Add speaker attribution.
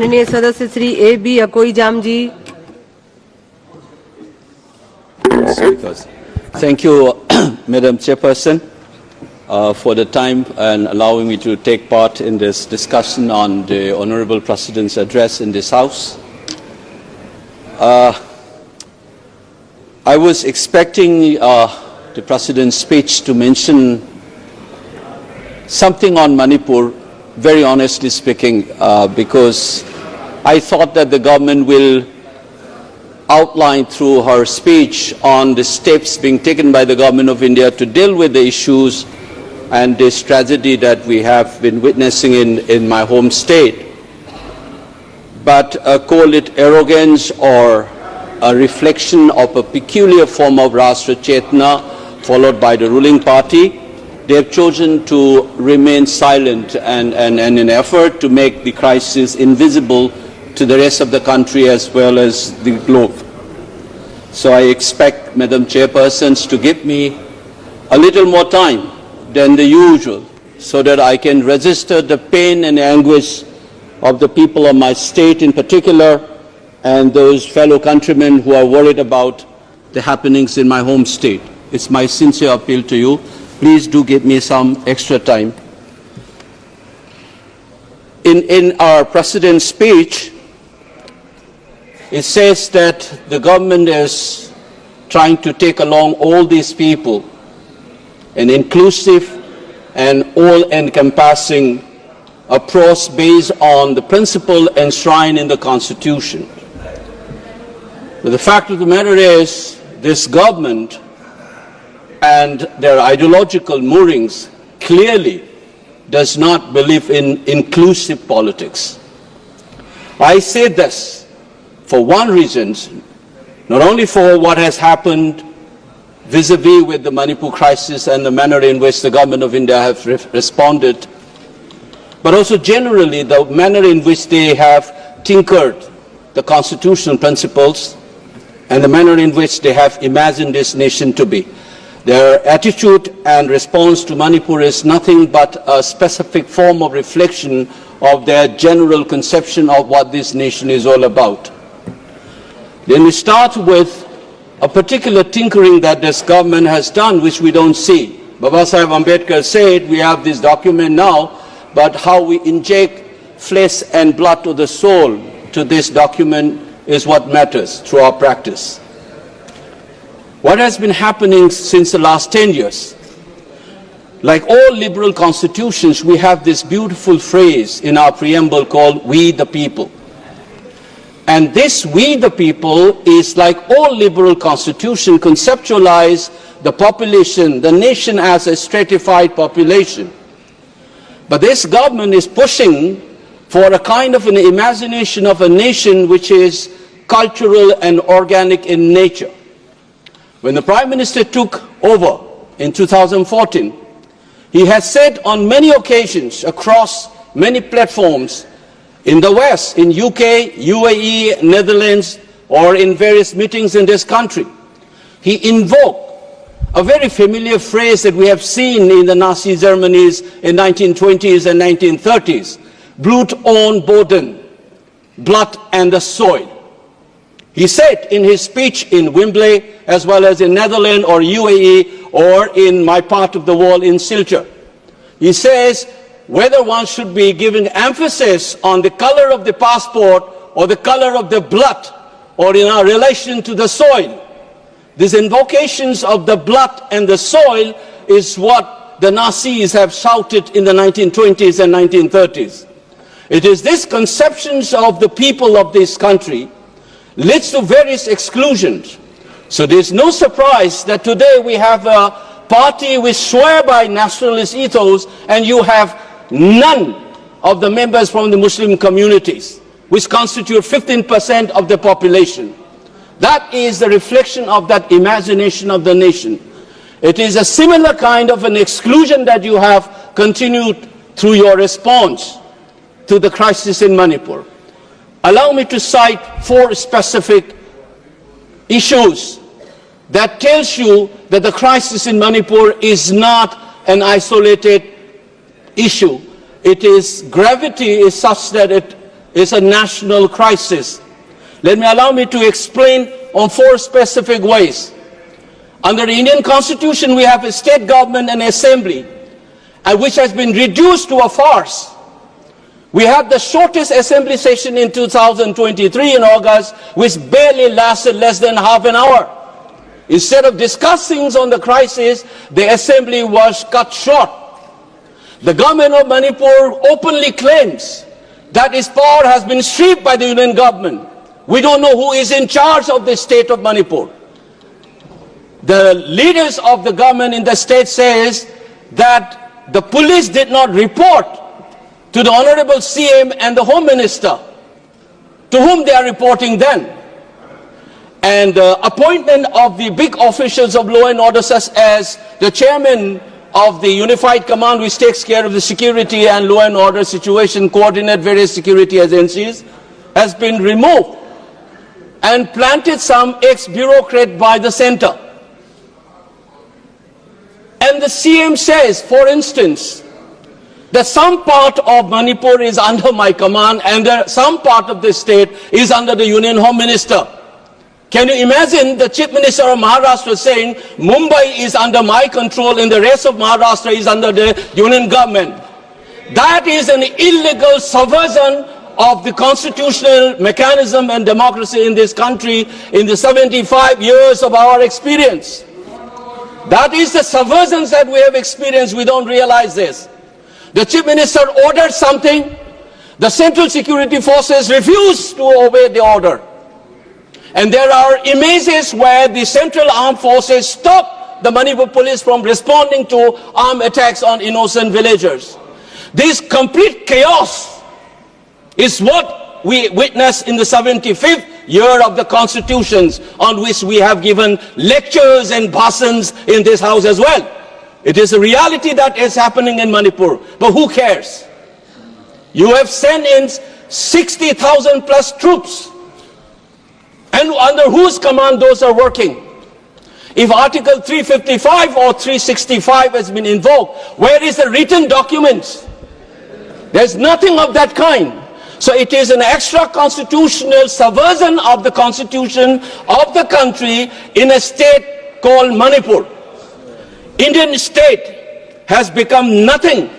Speaker 1: माननीय सदस्य Shri A.B. Akoijam ji.
Speaker 2: Thank you, Madam Chairperson, for the time and allowing me to take part in this discussion on the Honorable President's address in this House. I was expecting the President's speech to mention something on Manipur, very honestly speaking, because I thought that the government will outline through her speech on the steps being taken by the Government of India to deal with the issues and this tragedy that we have been witnessing in my home state. But call it arrogance or a reflection of a peculiar form of Rashtra Chetna followed by the ruling party, they have chosen to remain silent and in an effort to make the crisis invisible to the rest of the country as well as the globe. So I expect Madam Chairpersons to give me a little more time than the usual so that I can register the pain and anguish of the people of my state in particular and those fellow countrymen who are worried about the happenings in my home state. It's my sincere appeal to you. Please do give me some extra time. In our President's speech, it says that the government is trying to take along all these people, an inclusive and all-encompassing approach based on the principle enshrined in the Constitution. But the fact of the matter is, this government and their ideological moorings clearly does not believe in inclusive politics. I say this for one reason, not only for what has happened vis-a-vis with the Manipur crisis and the manner in which the Government of India have responded, but also generally the manner in which they have tinkered the constitutional principles and the manner in which they have imagined this nation to be. Their attitude and response to Manipur is nothing but a specific form of reflection of their general conception of what this nation is all about. Then we start with a particular tinkering that this government has done, which we don't see. Baba Sahib Ambedkar said, we have this document now, but how we inject flesh and blood to the soul to this document is what matters through our practice. What has been happening since the last 10 years? Like all liberal constitutions, we have this beautiful phrase in our preamble called "We the People." And this "We the People" is, like all liberal constitutions, conceptualize the population, the nation as a stratified population. But this government is pushing for a kind of an imagination of a nation which is cultural and organic in nature. When the Prime Minister took over in 2014, he has said on many occasions across many platforms in the West, in UK, UAE, Netherlands, or in various meetings in this country, he invoked a very familiar phrase that we have seen in the Nazi Germany's in 1920s and 1930s, Blut und Boden, blood and the soil. He said in his speech in Wembley, as well as in Netherlands or UAE or in my part of the world in Silchar, he says whether one should be giving emphasis on the color of the passport or the color of the blood or in our relation to the soil. These invocations of the blood and the soil is what the Nazis have shouted in the 1920s and 1930s. It is these conceptions of the people of this country leads to various exclusions. So there's no surprise that today we have a party which swear by nationalist ethos and you have none of the members from the Muslim communities, which constitute 15% of the population. That is the reflection of that imagination of the nation. It is a similar kind of an exclusion that you have continued through your response to the crisis in Manipur. Allow me to cite 4 specific issues that tells you that the crisis in Manipur is not an isolated issue. Its gravity is such that it is a national crisis. Allow me to explain on 4 specific ways. Under the Indian Constitution, we have a state government and assembly, which has been reduced to a farce. We had the shortest assembly session in 2023 in August, which barely lasted less than half an hour. Instead of discussing on the crisis, the assembly was cut short. The government of Manipur openly claims that its power has been stripped by the union government. We don't know who is in charge of the state of Manipur. The leaders of the government in the state says that the police did not report to the Honorable CM and the Home Minister, to whom they are reporting then. And the appointment of the big officials of law and order, such as the chairman of the Unified Command, which takes care of the security and law and order situation, coordinate various security agencies, has been removed and planted some ex-bureaucrat by the center. And the CM says, for instance, that some part of Manipur is under my command and some part of the state is under the Union Home Minister. Can you imagine the Chief Minister of Maharashtra saying, Mumbai is under my control and the rest of Maharashtra is under the Union government? That is an illegal subversion of the constitutional mechanism and democracy in this country in the 75 years of our experience. That is the subversions that we have experienced. We don't realize this. The Chief Minister ordered something. The Central Security Forces refused to obey the order. And there are images where the Central Armed Forces stopped the Manipur police from responding to armed attacks on innocent villagers. This complete chaos is what we witnessed in the 75th year of the constitutions, on which we have given lectures and bhashans in this house as well. It is a reality that is happening in Manipur, but who cares? You have sent in 60,000 plus troops, and under whose command those are working? If Article 355 or 365 has been invoked, where is the written documents? There's nothing of that kind. So it is an extra constitutional subversion of the constitution of the country in a state called Manipur. Indian state has become nothing